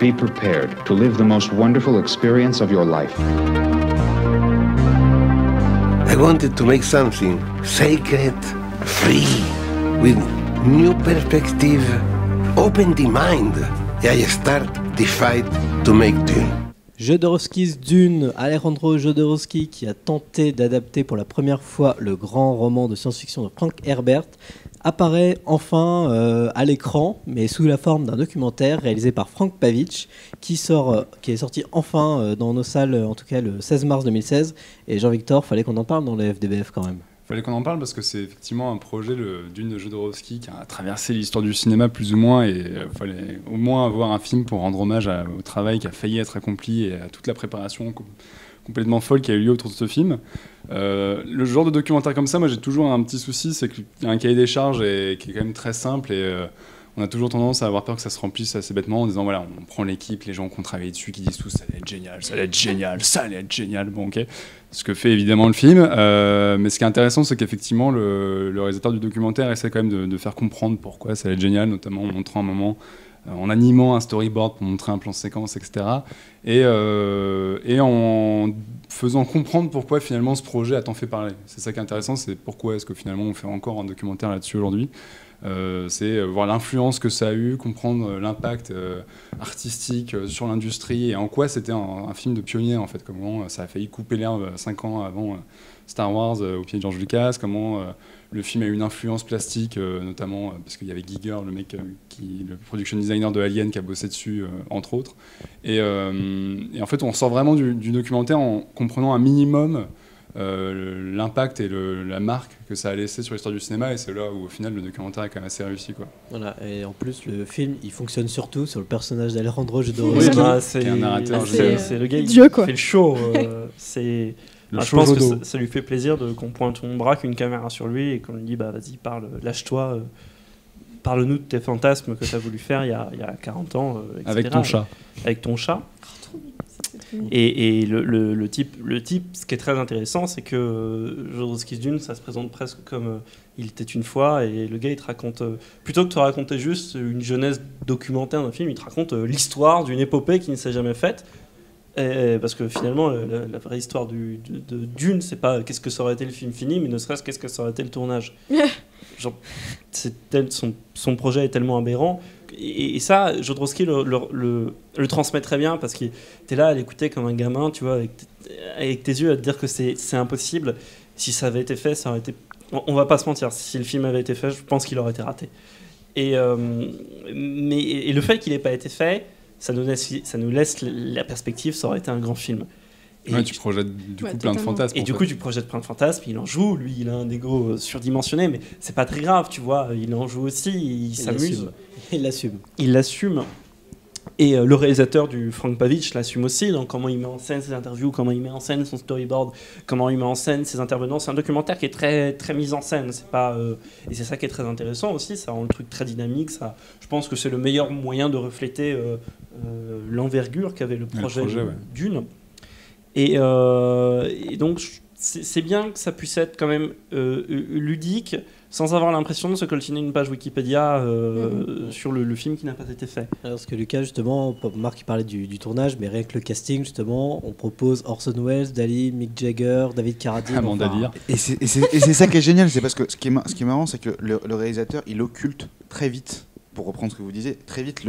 Be prepared to live the most wonderful experience of your life. I wanted to make something sacred, free, with new perspective, open the mind. I start the fight to make Dune. Jodorowsky's Dune, Alejandro Jodorowsky qui a tenté d'adapter pour la première fois le grand roman de science-fiction de Frank Herbert, apparaît enfin à l'écran, mais sous la forme d'un documentaire réalisé par Frank Pavich, qui est sorti enfin dans nos salles, en tout cas le 16 mars 2016. Et Jean-Victor, fallait qu'on en parle dans le FDBF quand même. Fallait qu'on en parle parce que c'est effectivement un projet d'une de Jodorowsky qui a traversé l'histoire du cinéma plus ou moins, et il fallait au moins avoir un film pour rendre hommage au travail qui a failli être accompli et à toute la préparation complètement folle qui a eu lieu autour de ce film. Le genre de documentaire comme ça, moi j'ai toujours un petit souci, c'est qu'il y a un cahier des charges qui est quand même très simple, et on a toujours tendance à avoir peur que ça se remplisse assez bêtement en disant voilà, on prend l'équipe, les gens qui ont travaillé dessus, qui disent tous ça allait être génial, ça allait être génial, ça allait être génial. Bon, ok. Ce que fait évidemment le film. Mais ce qui est intéressant, c'est qu'effectivement, le réalisateur du documentaire essaie quand même de faire comprendre pourquoi ça allait être génial, notamment en montrant un moment, en animant un storyboard pour montrer un plan séquence, etc. Et en faisant comprendre pourquoi finalement ce projet a tant fait parler. C'est ça qui est intéressant, c'est pourquoi est-ce que finalement on fait encore un documentaire là-dessus aujourd'hui. C'est voir l'influence que ça a eu, comprendre l'impact artistique sur l'industrie et en quoi c'était un film de pionnier en fait, comment ça a failli couper l'herbe 5 ans avant Star Wars au pied de George Lucas, comment le film a eu une influence plastique, notamment parce qu'il y avait Giger, le mec le production designer de Alien qui a bossé dessus entre autres, et en fait on sort vraiment du documentaire en comprenant un minimum l'impact et la marque que ça a laissé sur l'histoire du cinéma, et c'est là où au final le documentaire est quand même assez réussi, quoi. Voilà, et en plus le film il fonctionne surtout sur le personnage d'Alejandro Jodorowsky, qui est un narrateur, c'est le gars qui fait le show. Je pense que ça lui fait plaisir qu'on pointe, on braque une caméra sur lui et qu'on lui dit bah vas-y parle, lâche-toi, parle-nous de tes fantasmes que tu as voulu faire il y a 40 ans, etc. Avec ton chat. Avec ton chat. Et le type, ce qui est très intéressant, c'est que Jodorowsky's Dune, ça se présente presque comme il était une fois, et le gars il te raconte, plutôt que de te raconter juste une jeunesse documentaire d'un film, il te raconte l'histoire d'une épopée qui ne s'est jamais faite. Parce que finalement, la vraie histoire de Dune, c'est pas qu'est-ce que ça aurait été le film fini, mais ne serait-ce qu'est-ce que ça aurait été le tournage. Genre, son projet est tellement aberrant. Et ça, Jodorowsky le transmet très bien, parce que t'es là à l'écouter comme un gamin, tu vois, avec tes yeux, à te dire que c'est impossible. Si ça avait été fait, ça aurait été... On va pas se mentir, si le film avait été fait, je pense qu'il aurait été raté. Et le fait qu'il n'ait pas été fait, ça nous laisse la perspective, ça aurait été un grand film. Et tu projettes du coup plein de fantasmes. Et du coup, tu projettes plein de fantasmes, il en joue, lui, il a un ego surdimensionné, mais c'est pas très grave, tu vois, il en joue aussi, il s'amuse. Il l'assume. Et le réalisateur du Frank Pavich l'assume aussi, donc comment il met en scène ses interviews, comment il met en scène son storyboard, comment il met en scène ses intervenants. C'est un documentaire qui est très, très mis en scène, c'est pas, et c'est ça qui est très intéressant aussi, ça rend le truc très dynamique. Ça, je pense que c'est le meilleur moyen de refléter l'envergure qu'avait le projet Dune. Et donc c'est bien que ça puisse être quand même ludique, sans avoir l'impression de se coltiner une page Wikipédia sur le film qui n'a pas été fait. Alors, parce que Lucas, justement, Marc il parlait du tournage, mais rien que le casting, justement, on propose Orson Welles, Dali, Mick Jagger, David Carradine, Amanda Lear. Et c'est ça qui est génial, c'est parce que ce qui est marrant, c'est que le réalisateur, il occulte très vite, pour reprendre ce que vous disiez, très vite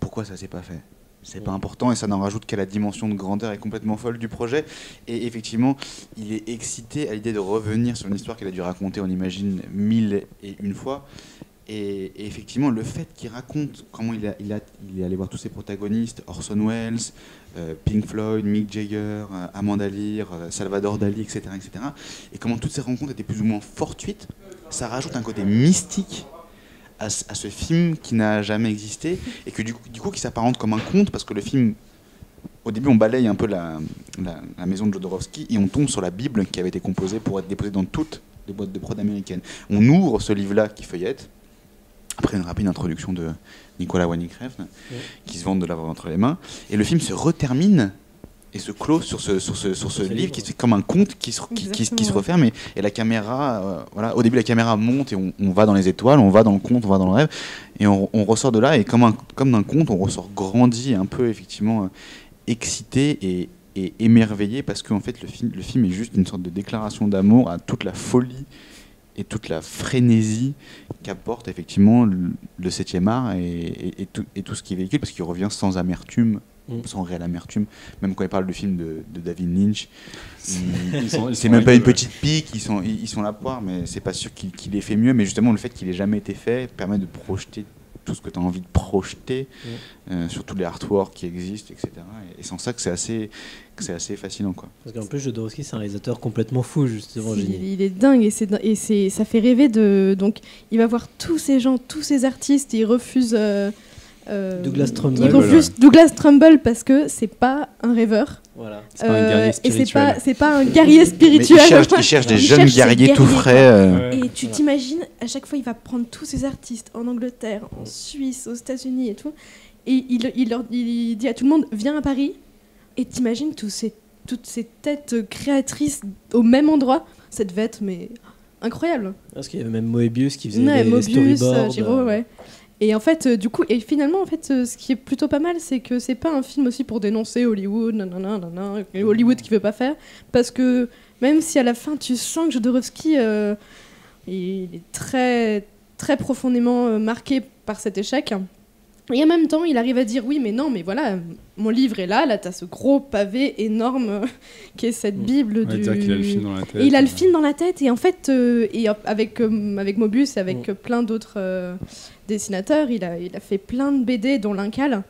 pourquoi ça s'est pas fait. C'est pas important, et ça n'en rajoute qu'à la dimension de grandeur et complètement folle du projet. Et effectivement, il est excité à l'idée de revenir sur une histoire qu'il a dû raconter, on imagine, 1001 fois. Et effectivement, le fait qu'il raconte comment il est allé voir tous ses protagonistes, Orson Welles, Pink Floyd, Mick Jagger, Amanda Lear, Salvador Dali, etc., et comment toutes ces rencontres étaient plus ou moins fortuites, ça rajoute un côté mystique à ce film qui n'a jamais existé, et que du coup qui s'apparente comme un conte, parce que le film, au début on balaye un peu la maison de Jodorowsky et on tombe sur la Bible qui avait été composée pour être déposée dans toutes les boîtes de prod américaines. On ouvre ce livre-là qui feuillette, après une rapide introduction de Nicolas Winding Refn, qui se vante de l'avoir entre les mains, et le film se retermine et se clôt sur ce livre qui est comme un conte qui se referme et la caméra, voilà, au début la caméra monte et on va dans les étoiles, on va dans le conte, on va dans le rêve et on ressort de là et comme d'un conte, on ressort grandi, un peu effectivement excité et émerveillé parce qu'en fait le film est juste une sorte de déclaration d'amour à toute la folie et toute la frénésie qu'apporte effectivement le 7e art et tout ce qui véhicule, parce qu'il revient sans amertume, sans réelle amertume, même quand il parle du film de David Lynch, c'est même pas une petite pique, ils sont la poire, mais c'est pas sûr qu'il ait fait mieux, mais justement le fait qu'il ait jamais été fait permet de projeter tout ce que tu as envie de projeter sur tous les artworks qui existent, etc. Et sans ça que c'est assez fascinant, quoi. Parce qu'en plus Jodorowsky c'est un réalisateur complètement fou, justement. Il est dingue et ça fait rêver donc il va voir tous ces gens, tous ces artistes, et il refuse Douglas Trumbull. Il refuse Douglas Trumbull parce que c'est pas un rêveur. Voilà. C'est pas un guerrier spirituel. Et c'est pas un guerrier spirituel. Il cherche des jeunes guerriers tout frais. Et tu t'imagines, à chaque fois, il va prendre tous ces artistes en Angleterre, en Suisse, aux États-Unis et tout. Et il dit à tout le monde, viens à Paris. Et t'imagines toutes ces têtes créatrices au même endroit. Ça devait être incroyable. Parce qu'il y avait même Moebius qui faisait des storyboards. Giro, ouais. Et en fait, finalement, en fait, ce qui est plutôt pas mal, c'est que c'est pas un film aussi pour dénoncer Hollywood, Hollywood qui veut pas faire, parce que même si à la fin tu sens que Jodorowsky il est très très profondément marqué par cet échec, et en même temps il arrive à dire oui mais non mais voilà, mon livre est là t'as ce gros pavé énorme qui est cette Bible du... dire qu'il a le film dans la tête. Et il a le film dans la tête, et en fait avec Mobius et avec plein d'autres dessinateurs, il a fait plein de BD dont l'Incal.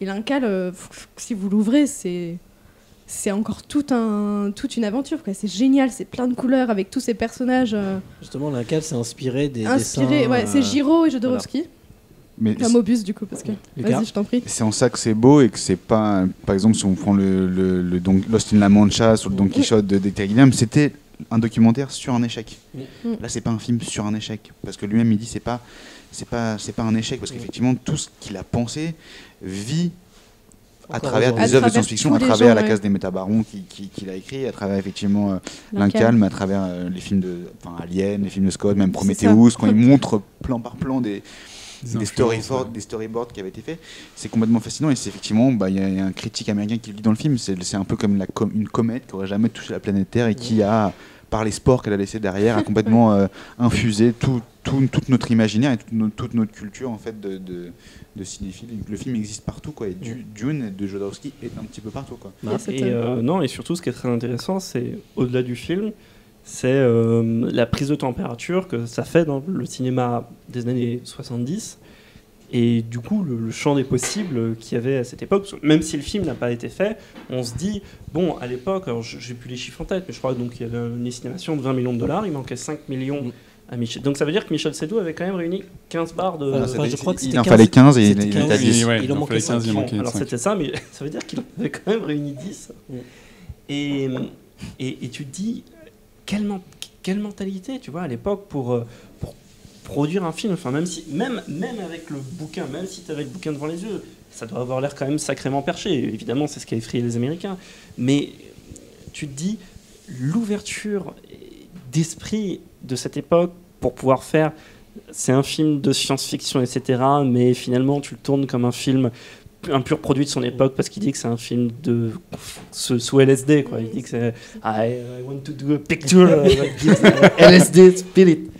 Et l'Incal, si vous l'ouvrez, c'est encore toute une aventure, quoi. C'est génial, c'est plein de couleurs avec tous ces personnages. Justement, l'Incal s'est inspiré des dessins. Ouais, c'est Giro et Jodorowsky. Voilà. Mais Mobius du coup, parce que vas-y, je t'en prie. C'est en ça que c'est beau et que c'est pas, par exemple, si on prend le Lost in La Mancha sur le Don Quichotte de Terry Gilliam, c'était un documentaire sur un échec. Là, c'est pas un film sur un échec, parce que lui-même il dit c'est pas un échec, parce qu'effectivement tout ce qu'il a pensé vit à travers des œuvres de science-fiction, à travers La Case des Métabarons qu'il a écrit, à travers effectivement L'Incalme, à travers les films Alien, les films de Scott, même Prometheus, quand il montre plan par plan des storyboards qui avaient été faits, c'est complètement fascinant. Et c'est effectivement, il y a un critique américain qui le dit dans le film, c'est un peu comme une comète qui aurait jamais touché la planète Terre et qui a, par les sports qu'elle a laissés derrière, a complètement infusé toute notre imaginaire et toute notre culture en fait de cinéphile. Le film existe partout, quoi, et Dune de Jodorowsky est un petit peu partout, quoi. Et surtout, ce qui est très intéressant, c'est au-delà du film, c'est la prise de température que ça fait dans le cinéma des années 70, et du coup le champ des possibles qu'il y avait à cette époque. Même si le film n'a pas été fait, on se dit, bon, à l'époque, alors j'ai plus les chiffres en tête, mais je crois qu'il y avait une estimation de $20 millions, il manquait 5 millions à Michel. Donc ça veut dire que Michel Seydoux avait quand même réuni 15 barres de... je crois que il en fallait 15 et il était à 10. Il en manquait 5. Alors c'était ça, mais ça veut dire qu'il avait quand même réuni 10. Et tu te dis... Quelle mentalité, tu vois, à l'époque pour produire un film. Enfin, même avec le bouquin, même si tu avais le bouquin devant les yeux, ça doit avoir l'air quand même sacrément perché. Évidemment, c'est ce qui a effrayé les Américains. Mais tu te dis, l'ouverture d'esprit de cette époque pour pouvoir faire... C'est un film de science-fiction, etc. Mais finalement, tu le tournes comme un film... un pur produit de son époque, parce qu'il dit que c'est un film sous LSD, quoi. Il dit que c'est I want to do a picture that gives LSD spirit.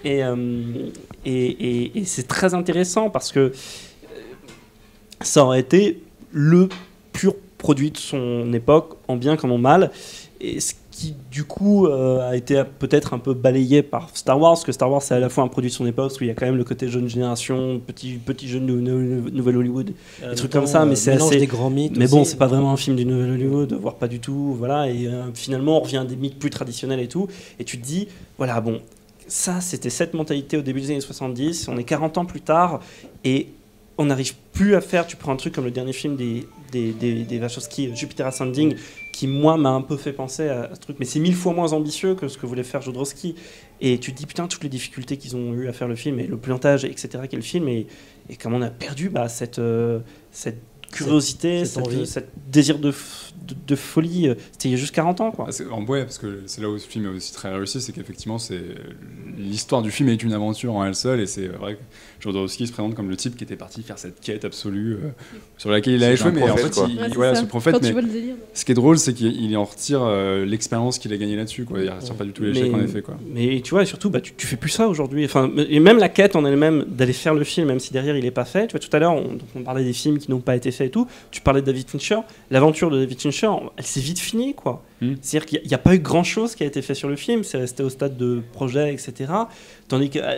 Et c'est très intéressant parce que ça aurait été le pur produit de son époque, en bien comme en mal, et ce qui du coup a été peut-être un peu balayé par Star Wars, parce que Star Wars c'est à la fois un produit de son époque, parce qu'il y a quand même le côté jeune génération, petit jeune nouvelle Hollywood, des trucs comme ça, mais c'est assez des grands mythes mais aussi. bon, c'est pas vraiment un film du nouvel Hollywood, voire pas du tout, voilà. Et finalement on revient à des mythes plus traditionnels et tout, et tu te dis voilà, bon, ça c'était cette mentalité au début des années 70, on est 40 ans plus tard et on n'arrive plus à faire. Tu prends un truc comme le dernier film des Wachowski, Jupiter Ascending, qui moi m'a un peu fait penser à ce truc, mais c'est 1000 fois moins ambitieux que ce que voulait faire Jodorowsky, et tu te dis putain, toutes les difficultés qu'ils ont eu à faire le film, et le plantage, etc., qu'est le film, et comme on a perdu cette curiosité, cette envie. cette désir de folie. C'était il y a juste 40 ans, quoi. Ouais, parce que c'est là où ce film est aussi très réussi, c'est qu'effectivement, l'histoire du film est une aventure en elle seule, et c'est vrai que Jodorowsky se présente comme le type qui était parti faire cette quête absolue sur laquelle il a échoué, mais en fait, voilà, ce prophète. Quand Mais tu vois le délire. ce qui est drôle, c'est qu'il en retire l'expérience qu'il a gagnée là-dessus, quoi. Il ne retire pas du tout l'échec en effet, quoi. Mais tu vois, et surtout, tu fais plus ça aujourd'hui. Enfin, et même la quête en elle-même d'aller faire le film, même si derrière il est pas fait. Tu vois, tout à l'heure, on parlait des films qui n'ont pas été faits et tout. Tu parlais de David Fincher. L'aventure de David Fincher, elle s'est vite finie, quoi. C'est-à-dire qu'il n'y a pas eu grand-chose qui a été fait sur le film. C'est resté au stade de projet, etc. Tandis qu'à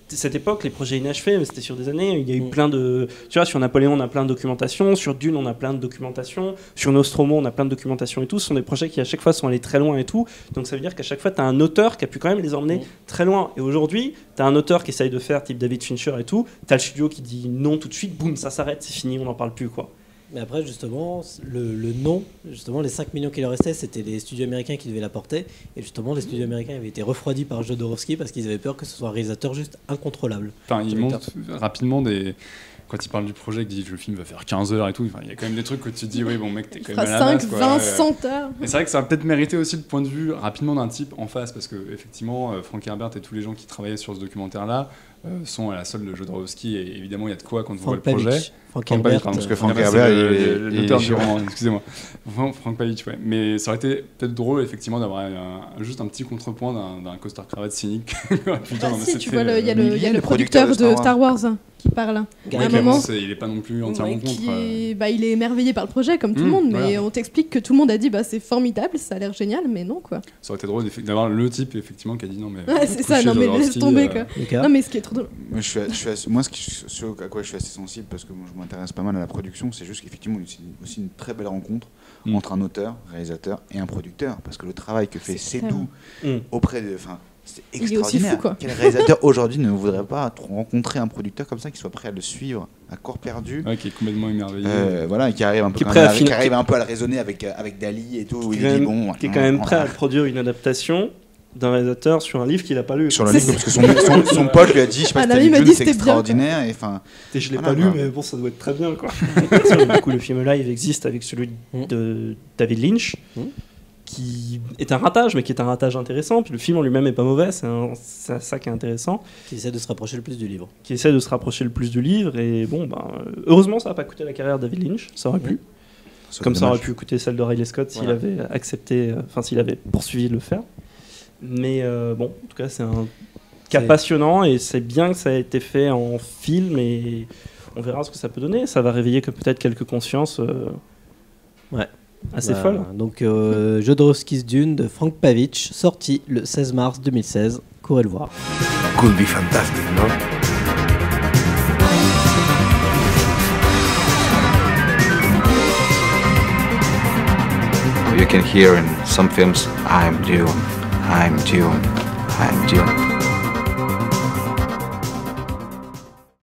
cette époque, les projets inachevés, mais c'était sur des années, il y a eu plein de... Tu vois, sur Napoléon, on a plein de documentation. Sur Dune, on a plein de documentation. Sur Nostromo, on a plein de documentation et tout. Ce sont des projets qui, à chaque fois, sont allés très loin et tout. Donc ça veut dire qu'à chaque fois, tu as un auteur qui a pu quand même les emmener très loin. Et aujourd'hui, tu as un auteur qui essaye de faire, type David Fincher et tout. Tu as le studio qui dit non tout de suite, boum, ça s'arrête, c'est fini, on n'en parle plus, quoi. Mais après, justement, le nom, justement, les 5 millions qui leur restaient, c'était les studios américains qui devaient l'apporter. Et justement, les studios américains avaient été refroidis par Jodorowsky parce qu'ils avaient peur que ce soit un réalisateur juste incontrôlable. Enfin, il monte rapidement des... Quand il parle du projet, il dit que le film va faire 15 heures et tout. Enfin, il y a quand même des trucs que tu te dis, oui, bon, mec, t'es quand même à la base, 5, quoi. 20, 100 heures. Et c'est vrai que ça va peut-être mériter aussi le point de vue rapidement d'un type en face, parce que effectivement, Frank Herbert et tous les gens qui travaillaient sur ce documentaire-là sont à la solde de Jodorowsky, et évidemment, il y a de quoi quand on voit le projet. Frank Herbert, parce que Frank Herbert, l'auteur du roman, excusez-moi. Frank Pavich, ouais. Mais ça aurait été peut-être drôle, effectivement, d'avoir juste un petit contrepoint d'un costard-cravate cynique. Putain, si, tu vois, il y a le producteur de Star Wars qui parle. À un moment, il est pas non plus entièrement contre. Il est émerveillé par le projet, comme tout le monde, mais on t'explique que tout le monde a dit c'est formidable, ça a l'air génial, mais non, quoi. Ça aurait été drôle d'avoir le type, effectivement, qui a dit non, mais. Ouais, c'est ça, non, mais laisse tomber, quoi. Non, mais ce qui est trop drôle. Moi, ce à quoi je suis assez sensible, parce que moi, je m'intéresse pas mal à la production, c'est juste qu'effectivement, c'est aussi une très belle rencontre entre un auteur, réalisateur et un producteur, parce que le travail que fait Seydoux auprès de. C'est extraordinaire. Fou, quoi. Quel réalisateur aujourd'hui ne voudrait pas rencontrer un producteur comme ça qui soit prêt à le suivre à corps perdu, qui est complètement émerveillé, voilà, qui arrive un peu, qui arrive un peu à le raisonner avec Dali et tout, où il dit bon, qui est quand même prêt à produire une adaptation d'un réalisateur sur un livre qu'il a pas lu. Sur le livre, parce que son pote lui a dit, je sais pas si t'as lu, c'est extraordinaire. Et je l'ai pas lu, mais bon, ça doit être très bien, quoi. Du coup, le film live existe avec celui de David Lynch, qui est un ratage, mais qui est un ratage intéressant. Puis le film en lui-même est pas mauvais, c'est ça qui est intéressant. Qui essaie de se rapprocher le plus du livre. Et bon, heureusement, ça n'a pas coûté la carrière de David Lynch, ça aurait pu. Comme ça aurait pu coûter celle de Ridley Scott s'il avait accepté, s'il avait poursuivi de le faire. Mais bon, en tout cas, c'est un cas passionnant, et c'est bien que ça ait été fait en film, et on verra ce que ça peut donner. Ça va réveiller peut-être quelques consciences assez folles. Donc, Jodorowsky's Dune de Frank Pavich, sorti le 16 mars 2016. Courez le voir. Could be fantastic, no? You can hear in some films, I'm Dune, I'm Dune, I'm Dune.